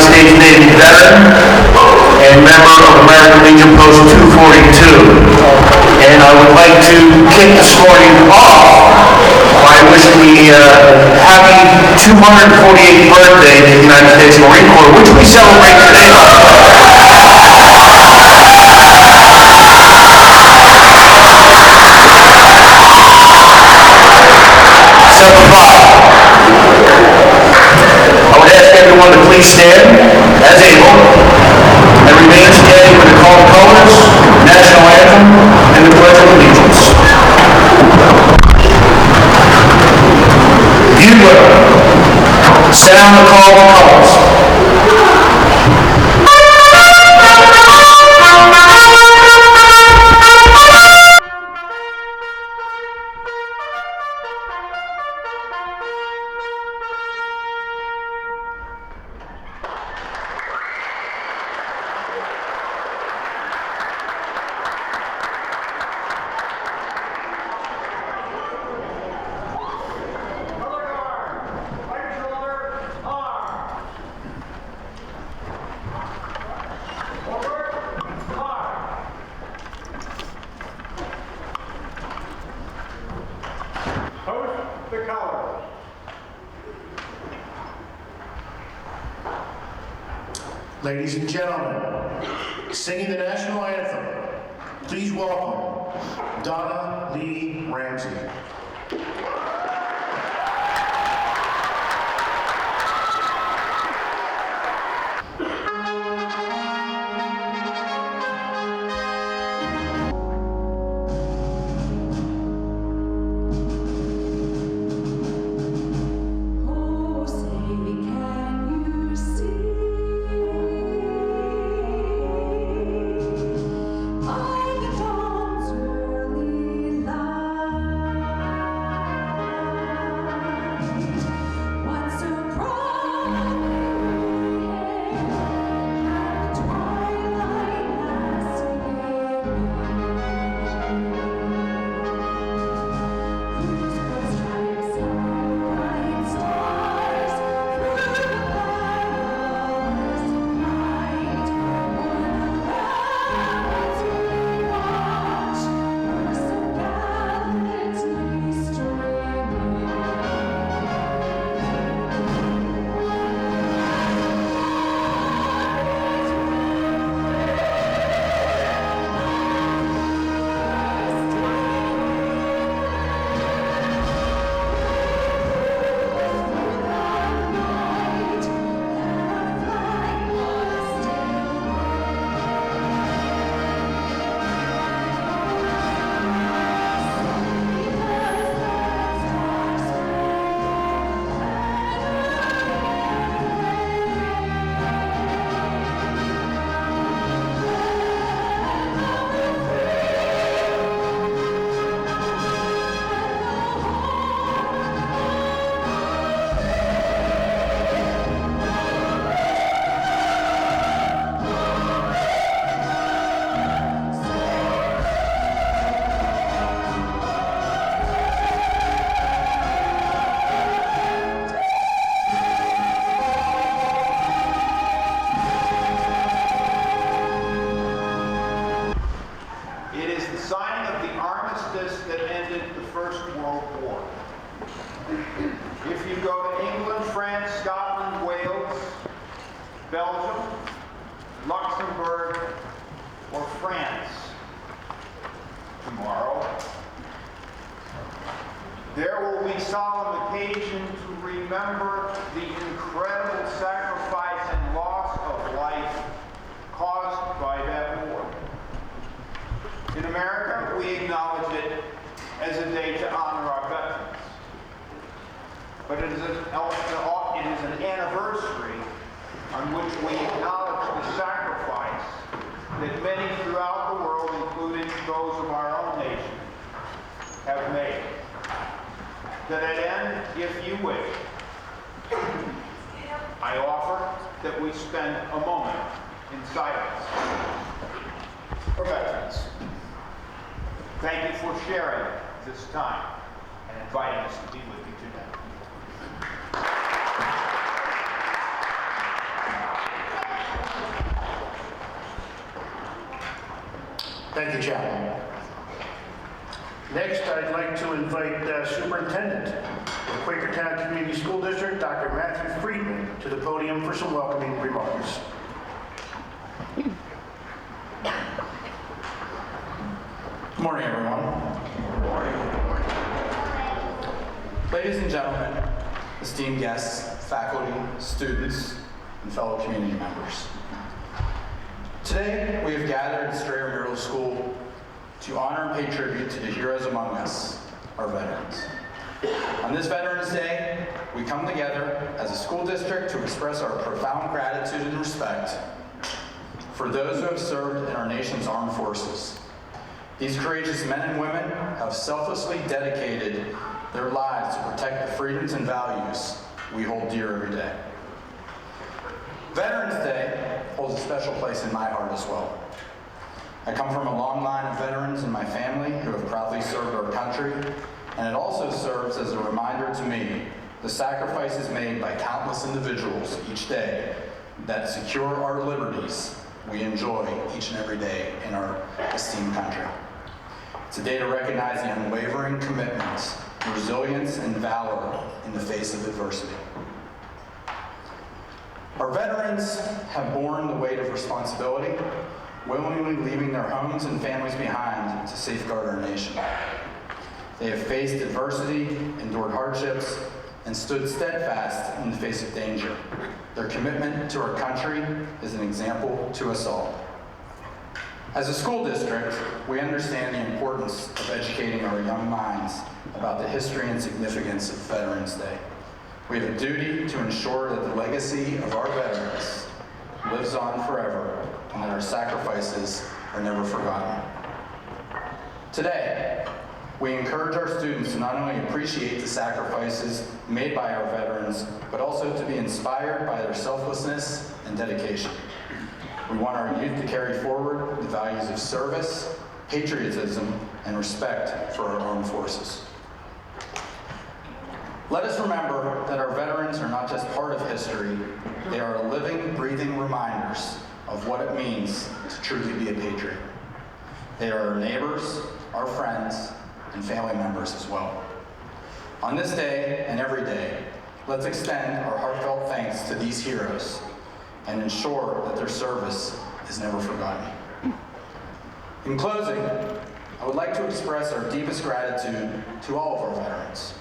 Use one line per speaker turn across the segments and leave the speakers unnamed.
States Navy veteran and member of American Legion Post 242. And I would like to kick this morning off by wishing me a happy 248th birthday to the United States Marine Corps, which we celebrate today. I would ask everyone to please stand as able and remain standing with the called colors, national anthem, and the Pledge of Allegiance. Bugler, sound the call to colors.
The colors.
Ladies and gentlemen, singing the national anthem, please welcome Donna Lee Ramsey.
That ended the First World War. If you go to England, France, Scotland, Wales, Belgium, Luxembourg, or France tomorrow, there will be solemn occasion to remember the incredible sacrifice and loss of life caused by that war. In America, we acknowledge it as a day to honor our veterans. But it is an anniversary on which we acknowledge the sacrifice that many throughout the world, including those of our own nation, have made. To that end, if you wish, I offer that we spend a moment in silence for veterans. Thank you for sharing this time and inviting us to be with you today.
Thank you, Chaplain. Next, I'd like to invite Superintendent of Quakertown Community School District, Dr. Matthew Friedman, to the podium for some welcoming remarks.
Good morning, everyone. Good morning. Ladies and gentlemen, esteemed guests, faculty, students, and fellow community members. Today, we have gathered at Strayer Middle School to honor and pay tribute to the heroes among us, our veterans. On this Veterans Day, we come together as a school district to express our profound gratitude and respect for those who have served in our nation's armed forces. These courageous men and women have selflessly dedicated their lives to protect the freedoms and values we hold dear every day. Veterans Day holds a special place in my heart as well. I come from a long line of veterans in my family who have proudly served our country, and it also serves as a reminder to me the sacrifices made by countless individuals each day that secure our liberties we enjoy each and every day in our esteemed country. It's a day to recognize the unwavering commitment, resilience, and valor in the face of adversity. Our veterans have borne the weight of responsibility, willingly leaving their homes and families behind to safeguard our nation. They have faced adversity, endured hardships, and stood steadfast in the face of danger. Their commitment to our country is an example to us all. As a school district, we understand the importance of educating our young minds about the history and significance of Veterans Day. We have a duty to ensure that the legacy of our veterans lives on forever and that our sacrifices are never forgotten. Today, we encourage our students to not only appreciate the sacrifices made by our veterans, but also to be inspired by their selflessness and dedication. We want our youth to carry forward the values of service, patriotism, and respect for our armed forces. Let us remember that our veterans are not just part of history, they are living, breathing reminders of what it means to truly be a patriot. They are our neighbors, our friends, and family members as well. On this day and every day, let's extend our heartfelt thanks to these heroes and ensure that their service is never forgotten. In closing, I would like to express our deepest gratitude to all of our veterans,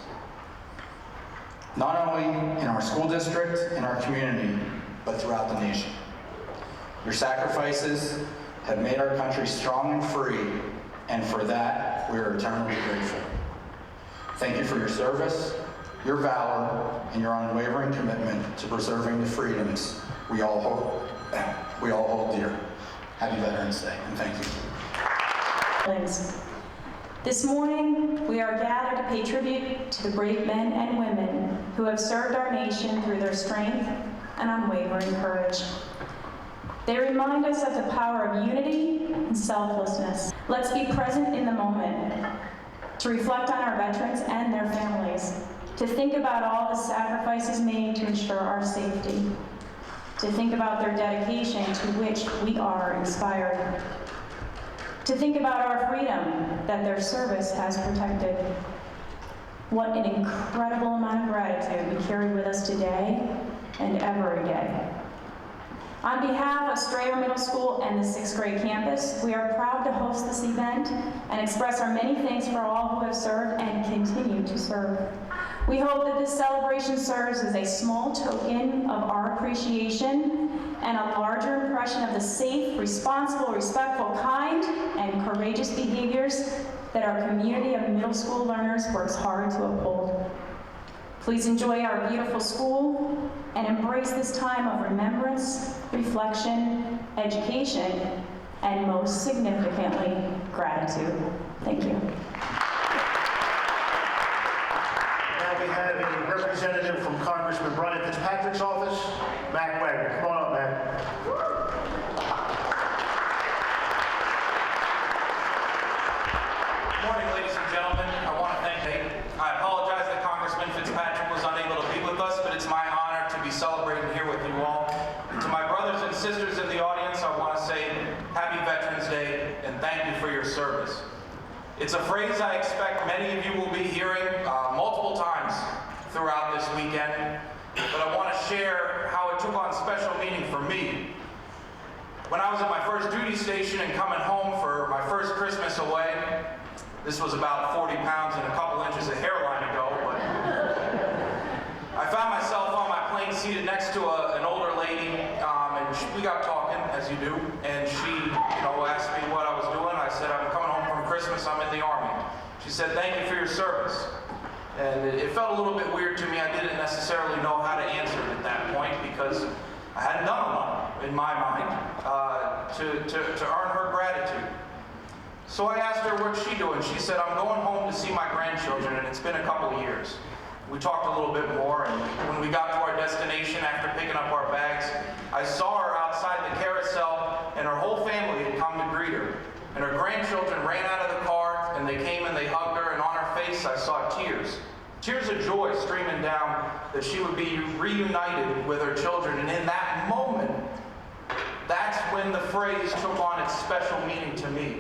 not only in our school district and our community, but throughout the nation. Your sacrifices have made our country strong and free, and for that, we are eternally grateful. Thank you for your service, your valor, and your unwavering commitment to preserving the freedoms we all hold dear. Happy Veterans Day, and thank you.
This morning, we are gathered to pay tribute to the brave men and women who have served our nation through their strength and unwavering courage. They remind us of the power of unity and selflessness. Let's be present in the moment, to reflect on our veterans and their families, to think about all the sacrifices made to ensure our safety, to think about their dedication to which we are inspired, to think about our freedom that their service has protected. What an incredible amount of gratitude we carry with us today and every day. On behalf of Strayer Middle School and the 6th grade campus, we are proud to host this event and express our many thanks for all who have served and continue to serve. We hope that this celebration serves as a small token of our appreciation and a larger impression of the safe, responsible, respectful, kind, and courageous behaviors that our community of middle school learners works hard to uphold. Please enjoy our beautiful school and embrace this time of remembrance, reflection, education, and most significantly, gratitude. Thank you.
Now we have a representative from Congressman Brian Fitzpatrick's office, Mac Wagner. Come on up, Mac.
Good morning, ladies and gentlemen. I apologize that Congressman Fitzpatrick was unable to be with us, but it's my honor to be celebrating here with you all. And to my brothers and sisters in the audience, I want to say Happy Veterans Day and thank you for your It's a phrase I expect many of you will be hearing multiple times throughout this weekend, but I want to share how it took on special meaning for me. When I was at my first duty station and coming home for my first Christmas away, this was about 40 pounds and a couple inches of hairline ago, but I found myself on my plane seated next to an older lady, and we got talking, as you do, and she asked me what I was doing. I said, I'm coming home from Christmas, I'm in the Army. She said, thank you for your service. And it felt a little bit weird to me. I didn't necessarily know how to answer it at that point because I hadn't done a lot in my mind to earn her gratitude. So I asked her what's she doing. She said, I'm going home to see my grandchildren, and it's been a couple of years. We talked a little bit more, and when we got to our destination after picking up our bags, I saw her outside the carousel, and her whole family had come to greet her. And her grandchildren ran out of the car, and they came and they hugged her, and on her face I saw tears. Tears of joy streaming down that she would be reunited with her children. And in that moment, that's when the phrase took on its special meaning to me.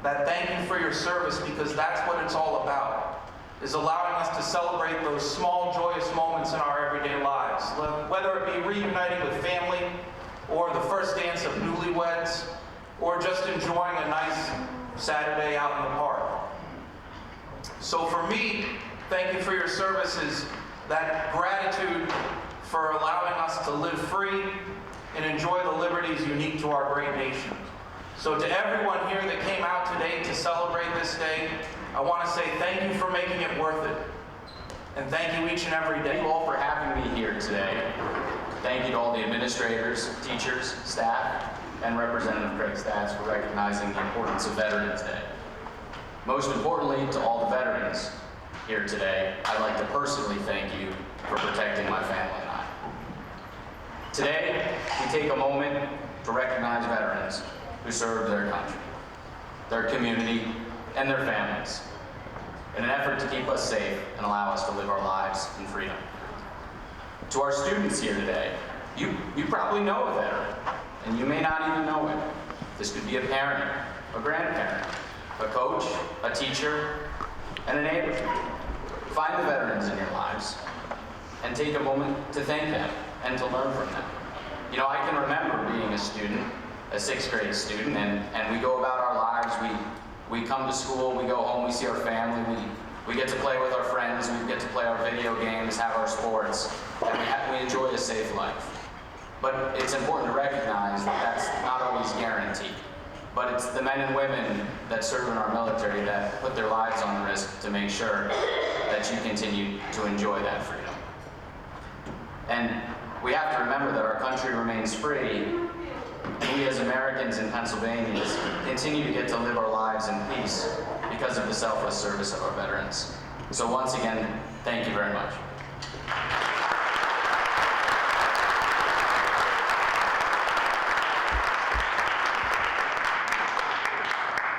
That thank you for your service, because that's what it's all about, is allowing us to celebrate those small, joyous moments in our everyday lives, whether it be reuniting with family, or the first dance of newlyweds, or just enjoying a nice Saturday out in the park. So for me, thank you for your service is that gratitude for allowing us to live free and enjoy the liberties unique to our great nation. So to everyone here that came out today to celebrate this day, I want to say thank you for making it worth it. And thank you each and every day.
Thank you all for having me here today. Thank you to all the administrators, teachers, staff, and Representative Craig Stats for recognizing the importance of Veterans Day. Most importantly, to all the veterans here today, I'd like to personally thank you for protecting my family and I. Today, we take a moment to recognize veterans who served their country, their community, and their families in an effort to keep us safe and allow us to live our lives in freedom. To our students here today, you probably know a veteran, and you may not even know it. This could be a parent, a grandparent, a coach, a teacher, and a neighbor. Find the veterans in your lives and take a moment to thank them and to learn from them. I can remember being a student, a 6th grade student, and we go about our lives. We come to school, we go home, we see our family, we get to play with our friends, we get to play our video games, have our sports, and we enjoy a safe life. But it's important to recognize that that's not always guaranteed. But it's the men and women that serve in our military that put their lives on the risk to make sure that you continue to enjoy that freedom. And we have to remember that our country remains free, and we as Americans and Pennsylvanians continue to get to live our lives in peace because of the selfless service of our veterans. So once again, thank you very much.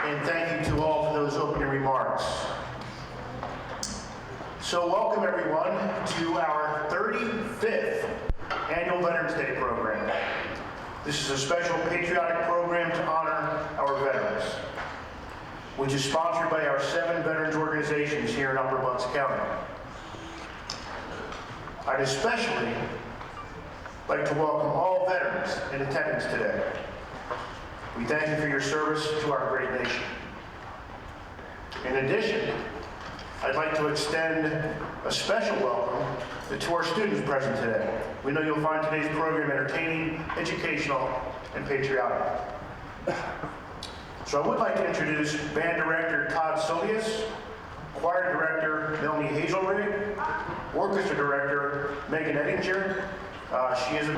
And thank you to all for those opening remarks. So welcome everyone to our 35th Annual Veterans Day program. This is a special patriotic program to honor our veterans, which is sponsored by our 7 veterans organizations here in Upper Bucks County. I'd especially like to welcome all veterans in attendance today. We thank you for your service to our great nation. In addition, I'd like to extend a special welcome to our students present today. We know you'll find today's program entertaining, educational, and patriotic. So I would like to introduce Band Director Todd Solius, Choir Director Melanie Hazelrig, Orchestra Director Megan Ettinger. She is a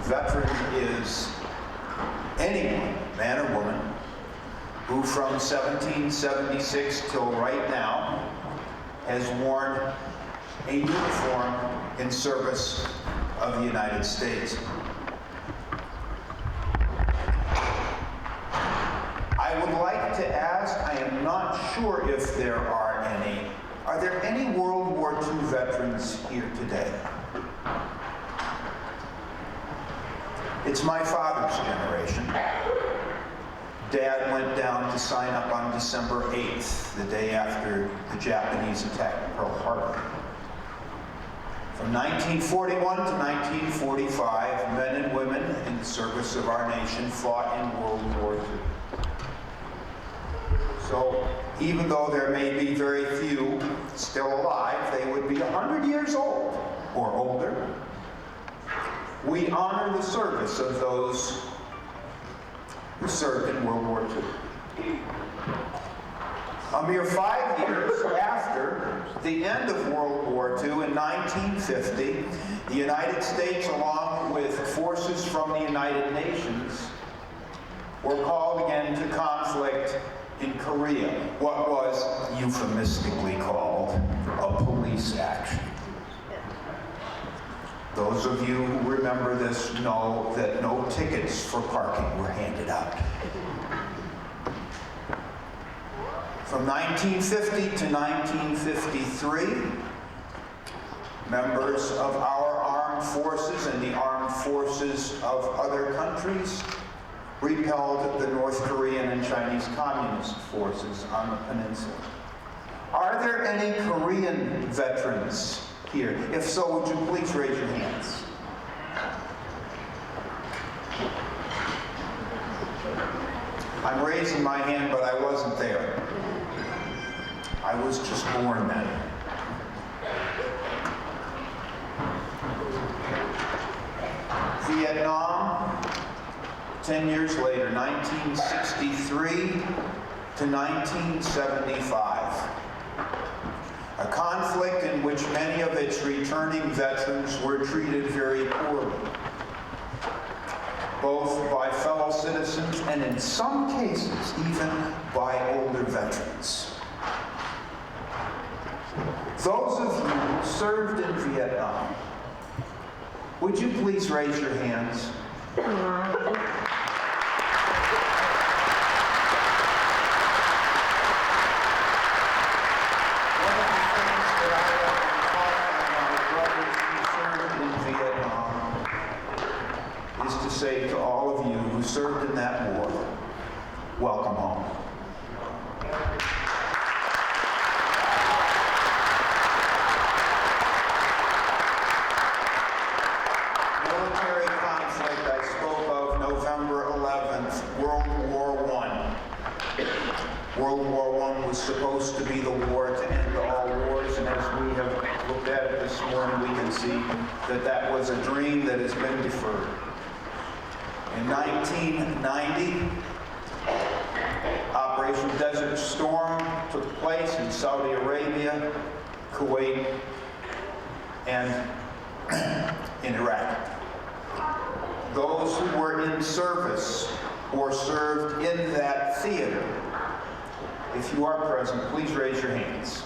veteran is anyone, man or woman, who from 1776 till right now has worn a uniform in service of the United States. I would like to ask, I am not sure if there are there any World War II veterans here today? It's my father's generation. Dad went down to sign up on December 8th, the day after the Japanese attacked Pearl Harbor. From 1941 to 1945, men and women in the service of our nation fought in World War II. So even though there may be very few still alive, they would be 100 years old or older. We honor the service of those who served in World War II. A mere 5 years after the end of World War II, in 1950, the United States, along with forces from the United Nations, were called again to conflict in Korea, what was euphemistically called a police action. Those of you who remember this know that no tickets for parking were handed out. From 1950 to 1953, members of our armed forces and the armed forces of other countries repelled the North Korean and Chinese communist forces on the peninsula. Are there any Korean veterans here? If so, would you please raise your hands? I'm raising my hand, but I wasn't there. I was just born then. Vietnam, 10 years later, 1963 to 1975. A conflict in which many of its returning veterans were treated very poorly, both by fellow citizens and in some cases even by older veterans. Those of you who served in Vietnam, would you please raise your hands? Say to all of you who served in that war, welcome home. Military conflict I spoke of November 11th, World War I. World War I was supposed to be the war to end all wars, and as we have looked at it this morning, we can see that that was a dream that has been deferred. In 1990, Operation Desert Storm took place in Saudi Arabia, Kuwait, and in Iraq. Those who were in service or served in that theater, if you are present, please raise your hands.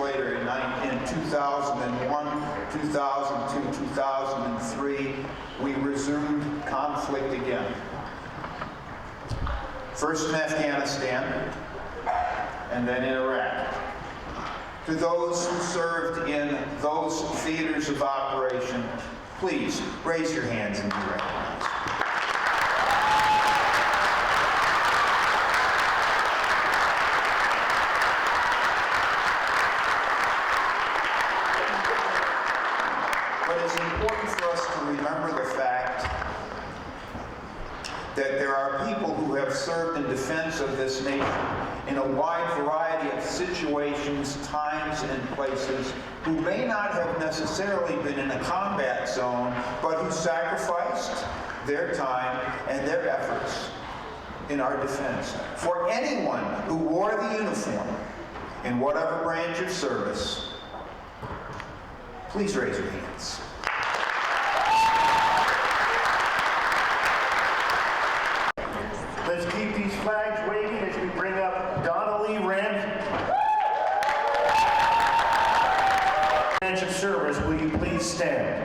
Later, in 2001, 2002, 2003, we resumed conflict again. First in Afghanistan, and then in Iraq. To those who served in those theaters of operation, please raise your hands and be recognized. It's important for us to remember the fact that there are people who have served in defense of this nation in a wide variety of situations, times, and places, who may not have necessarily been in a combat zone, but who sacrificed their time and their efforts in our defense. For anyone who wore the uniform in whatever branch of service, please raise your hands. Let's keep these flags waving as we bring up Donnelly Ramsey. Branch of service, will you please stand?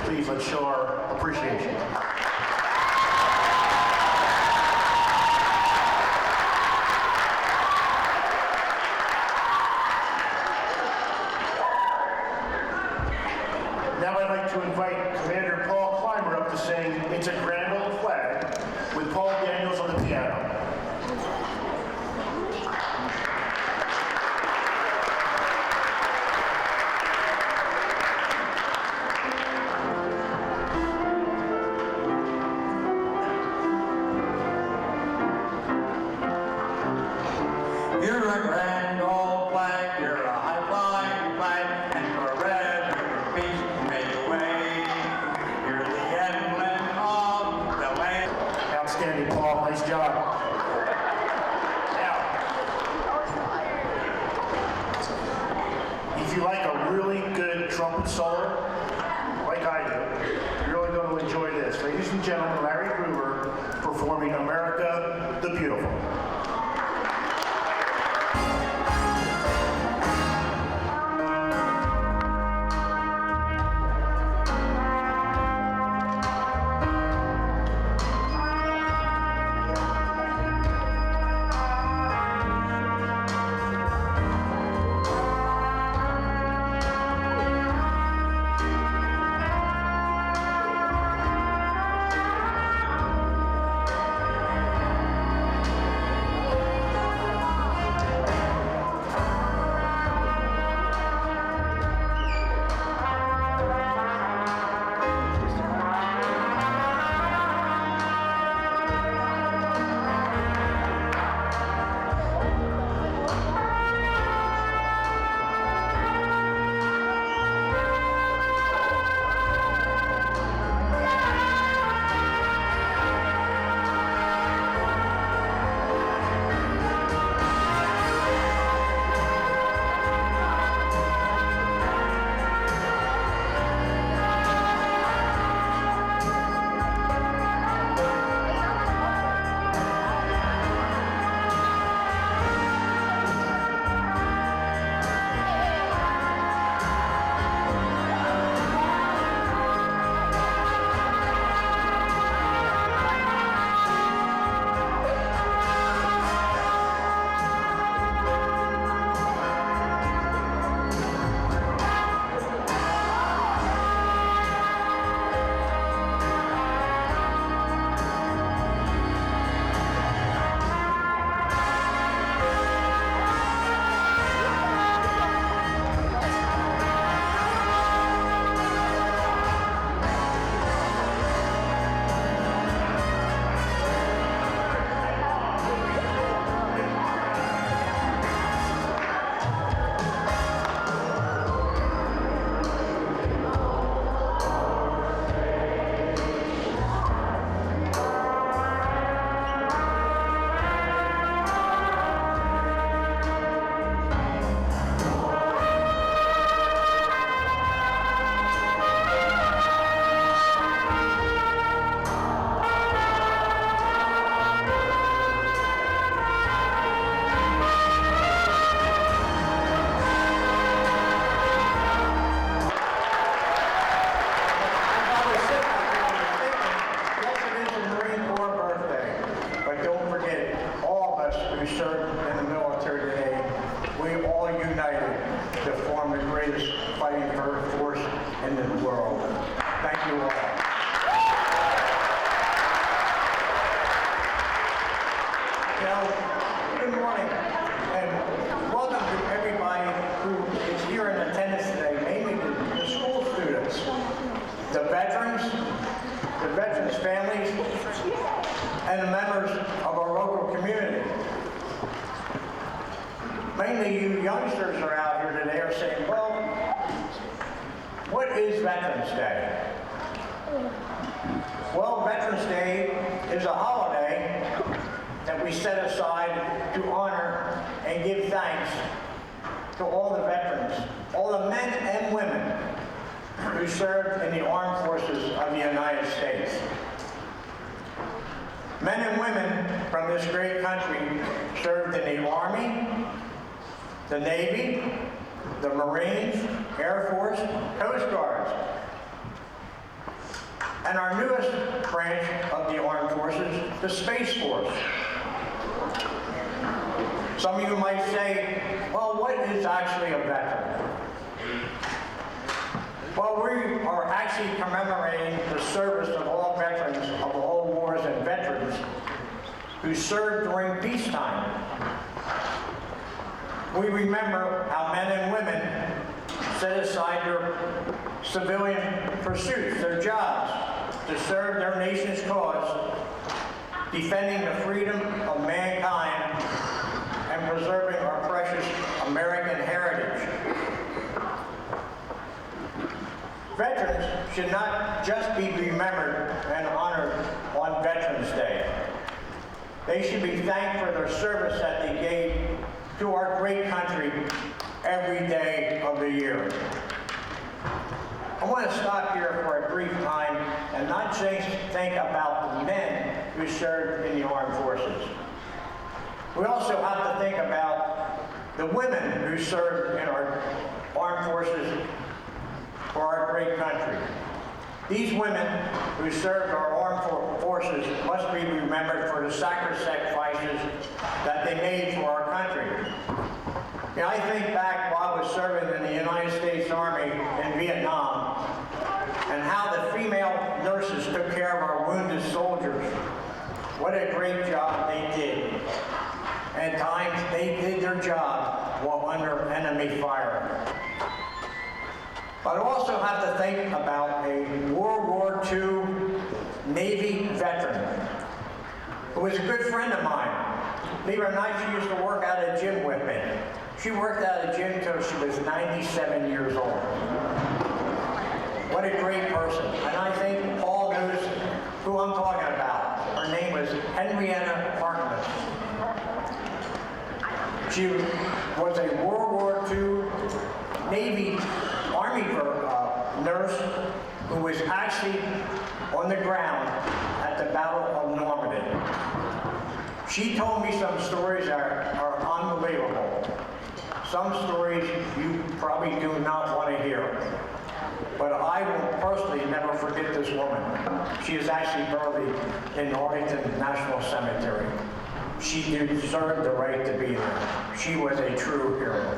Please, let's show our appreciation. Now I'd like to invite Commander Paul Clymer up to sing It's a Grand Old Flag with Paul Daniels on the piano.
You're a grand old flag, you're a high-flying flag, and forever peace made way. You're the emblem of the land.
Outstanding, Paul. Nice job. Now, if you like a really good trumpet solo, like I do, you're really going to enjoy this. Ladies and gentlemen, Larry Gruber performing America the Beautiful.
in the world. Thank you all. Good morning, and welcome to everybody who is here in attendance today, mainly the school students, the veterans families, and the members of our local community. Mainly you youngsters are out here today are saying, well, what is Veterans Day? Well, Veterans Day is a holiday that we set aside to honor and give thanks to all the veterans, all the men and women who served in the armed forces of the United States. Men and women from this great country served in the Army, the Navy, the Marines, Air Force, Coast Guards, and our newest branch of the armed forces, the Space Force. Some of you might say, well, what is actually a veteran? Well, we are actually commemorating the service of all veterans of all wars and veterans who served during peacetime. We remember how men and women set aside their civilian pursuits, their jobs, to serve their nation's cause, defending the freedom of mankind and preserving our precious American heritage. Veterans should not just be remembered and honored on Veterans Day. They should be thanked for their service that they gave to our great country every day of the year. I want to stop here for a brief time and not just think about the men who served in the armed forces. We also have to think about the women who served in our armed forces for our great country. These women who served our armed forces must be remembered for the sacrifices that they made for our country. You know, I think back while I was serving in the United States Army in Vietnam and how the female nurses took care of our wounded soldiers. What a great job they did. At times, they did their job while under enemy fire. But I also have to think about a World War II Navy veteran who was a good friend of mine. Believe it or not, she used to work at a gym with me. She worked at a gym until she was 97 years old. What a great person. And I think Paul knows who I'm talking about. Her name was Henrietta Harkness. She was a World War II Navy Army nurse who was actually on the ground at the Battle of Normandy. She told me some stories that are unbelievable. Some stories you probably do not want to hear. But I will personally never forget this woman. She is actually buried in Arlington National Cemetery. She deserved the right to be there. She was a true hero.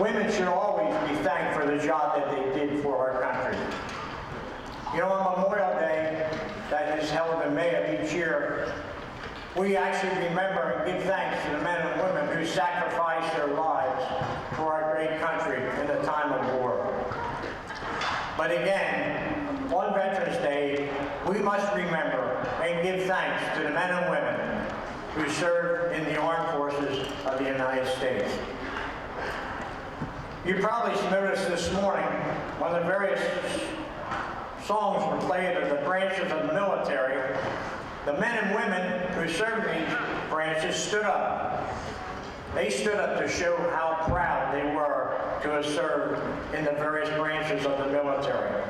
Women should always be thanked for the job that they did for our country. You know, on Memorial Day, that is held in May of each year, we actually remember and give thanks to the men and women who sacrificed their lives for our great country in the time of war. But again, on Veterans Day, we must remember and give thanks to the men and women who served in the armed forces of the United States. You probably noticed this morning when the various songs were played of the branches of the military, the men and women who served in these branches stood up. They stood up to show how proud they were to have served in the various branches of the military.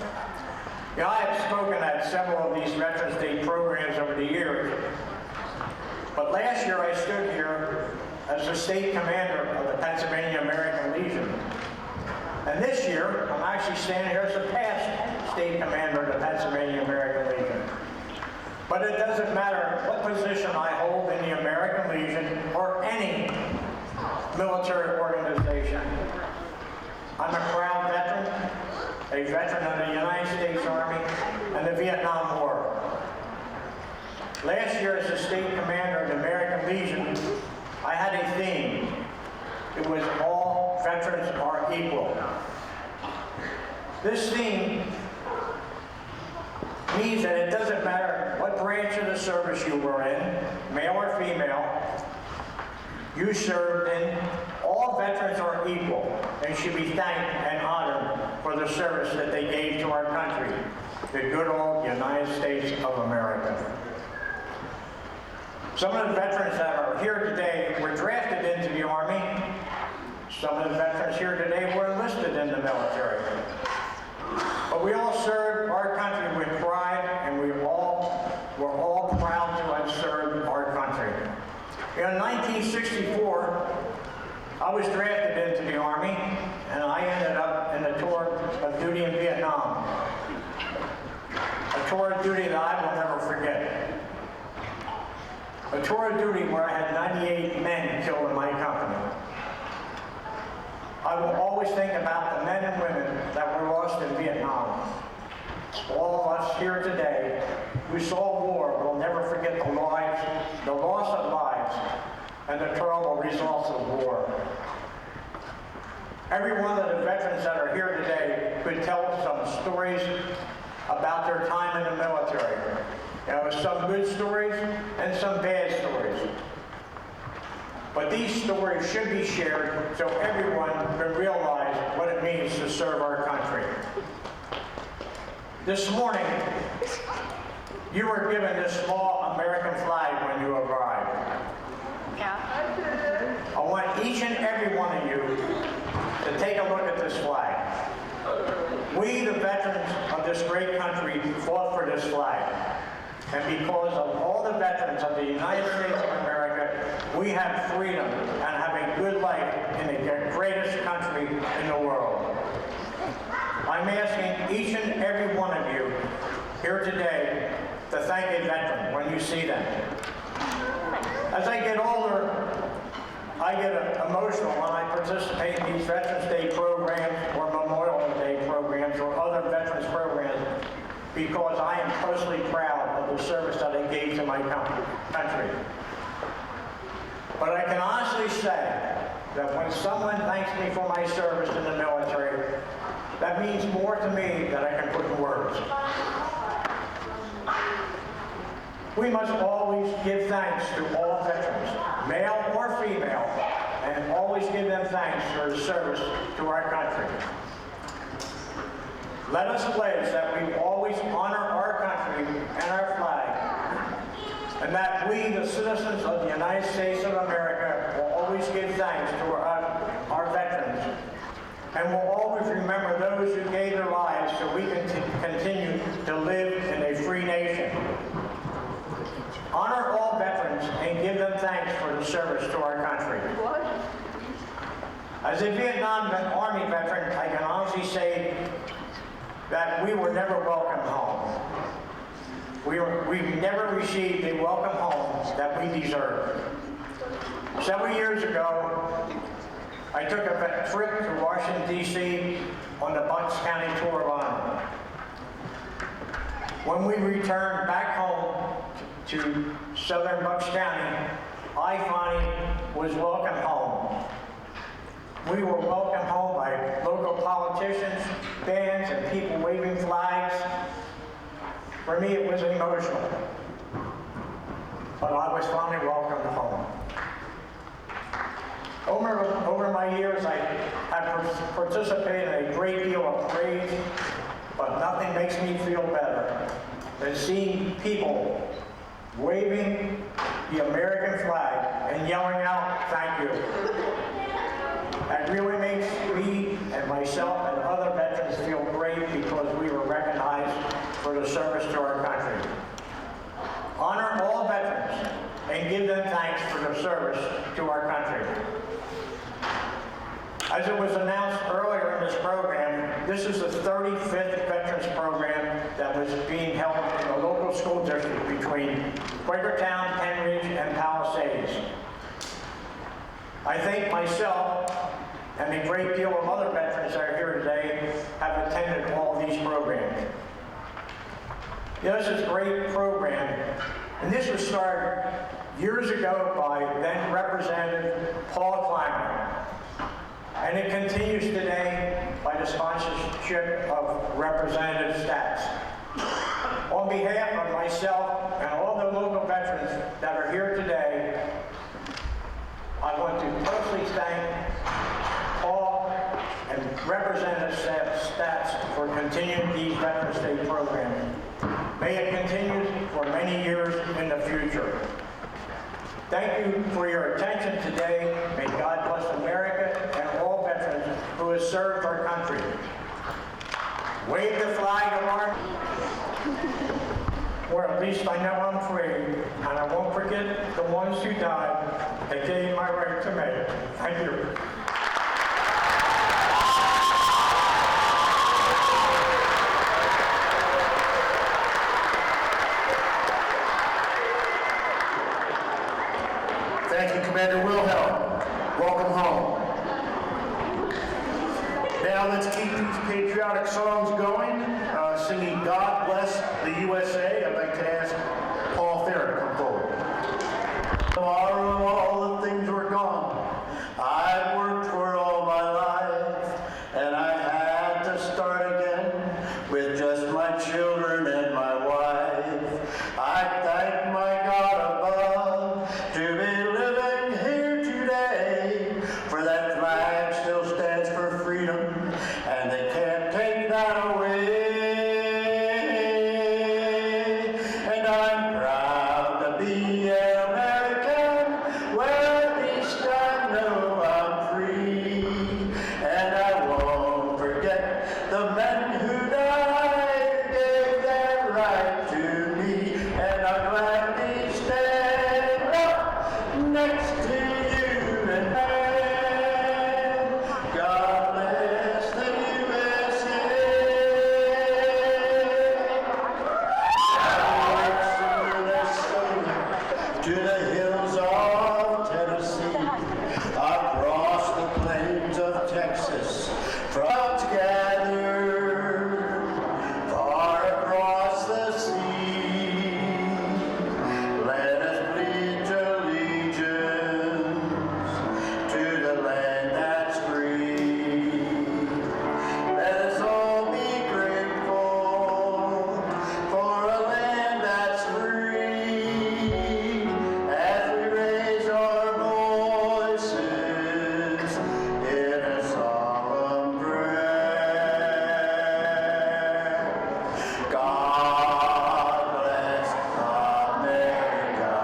You know, I have spoken at several of these Veterans Day programs over the years, but last year I stood here as the state commander of the Pennsylvania American Legion. And this year, I'm actually standing here as the past state commander of the Pennsylvania American Legion. But it doesn't matter what position I hold in the American Legion or any military organization. I'm a proud veteran, a veteran of the United States Army and the Vietnam War. Last year, as the state commander of the American Legion, I had a theme. It was all veterans are equal. This theme means that it doesn't matter what branch of the service you were in, male or female, you served in, all veterans are equal and should be thanked and honored for the service that they gave to our country, the good old United States of America. Some of the veterans that are here today were drafted into the Army. Some of the veterans here today were enlisted in the military. But we all served our country with pride, and we're all proud to have served our country. In 1964, I was drafted into the Army, and I ended up in a tour of duty in Vietnam. A tour of duty that I will never forget. A tour of duty where I had 98 men killed in my company. I will always think about the men and women that were lost in Vietnam. All of us here today who saw war will never forget the lives, the loss of lives, and the terrible results of war. Every one of the veterans that are here today could tell some stories about their time in the military. There were some good stories and some bad stories. But these stories should be shared so everyone can realize what it means to serve our country. This morning, you were given this small American flag when you arrived. I want each and every one of you to take a look at this flag. We, the veterans of this great country, fought for this flag. And because of all the veterans of the United States of America, we have freedom and have a good life in the greatest country in the world. I'm asking each and every one of you here today to thank a veteran when you see them. As I get older, I get emotional when I participate in these Veterans Day programs or Memorial Day programs or other veterans programs because I am personally proud of the service that I gave to my country. But I can honestly say that when someone thanks me for my service in the military, that means more to me than I can put in words. We must always give thanks to all veterans, male or female, and always give them thanks for their service to our country. Let us pledge that we always honor our country and our flag, and that we, the citizens of the United States of America, will always give thanks to our veterans, and will always remember those who gave their lives so we can continue to live in a free nation. Honor all veterans and give them thanks for the service to our country. As a Vietnam Army veteran, I can honestly say that we were never welcomed home. We never received a welcome home that we deserved. Several years ago, I took a trip to Washington, D.C. on the Bucks County Tour of Honor. When we returned back home to southern Bucks County, I finally was welcomed home. We were welcomed home by local politicians, bands, and people waving flags. For me, it was emotional. But I was finally welcomed home. Over my years, I have participated in a great deal of praise, but nothing makes me feel better than seeing people waving the American flag and yelling out, "Thank you." That really makes me and myself and other veterans feel great because we were recognized for the service to our country. Honor all veterans and give them thanks for their service to our country. As it was announced earlier in this program, this is the 35th Veterans Program that was being held in the local school district between Quakertown, Penridge, and Palisades. I thank myself and a great deal of other veterans that are
This is great programming. And this was started years ago by then Representative Paul Clymer. And it continues today by the sponsorship of Representative Stats. On behalf of myself and all the local veterans that are here today, I want to personally thank Paul and Representative Stats for continuing these Veterans Day programs. May it continue for many years in the future. Thank you for your attention today. May God bless America and all veterans who have served our country. Wave the flag of our... Or at least I know I'm free, and I won't forget the ones who died that gave my right to make. Thank you.
Thank you, Commander Wilhelm. Welcome home. Now let's keep these patriotic songs going, singing God Bless the USA. I'd like to ask Paul Thayer to come forward. Tomorrow all the things were gone. I've worked for all my life, and I had to start again with just my children and my wife. I thank my God above to be living here today, for that flag still stands for freedom, and they can't take that away. And I'm proud to be an American, where at least I know I'm free. And I won't forget the men who died, who gave their right to me. And I'm gladly stand up next to you and God bless the USA. To the hills of Tennessee, across the plains of Texas, from together, far across the sea. Let us pledge allegiance to the land that's free. Let us all be grateful for a land that's free, as we raise our voices in a solemn prayer. God bless America,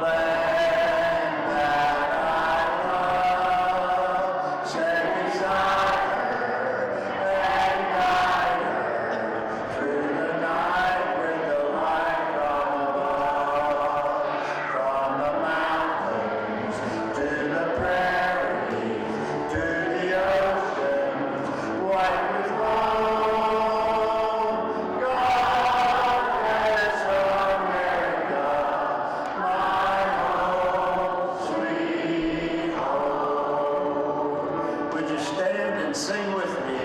land that I love. Stand beside her and guide her through the night with the light from above. From the mountains to the prairie, to the ocean, white with foam. God bless America, my home, sweet home. Would you stand and sing with me?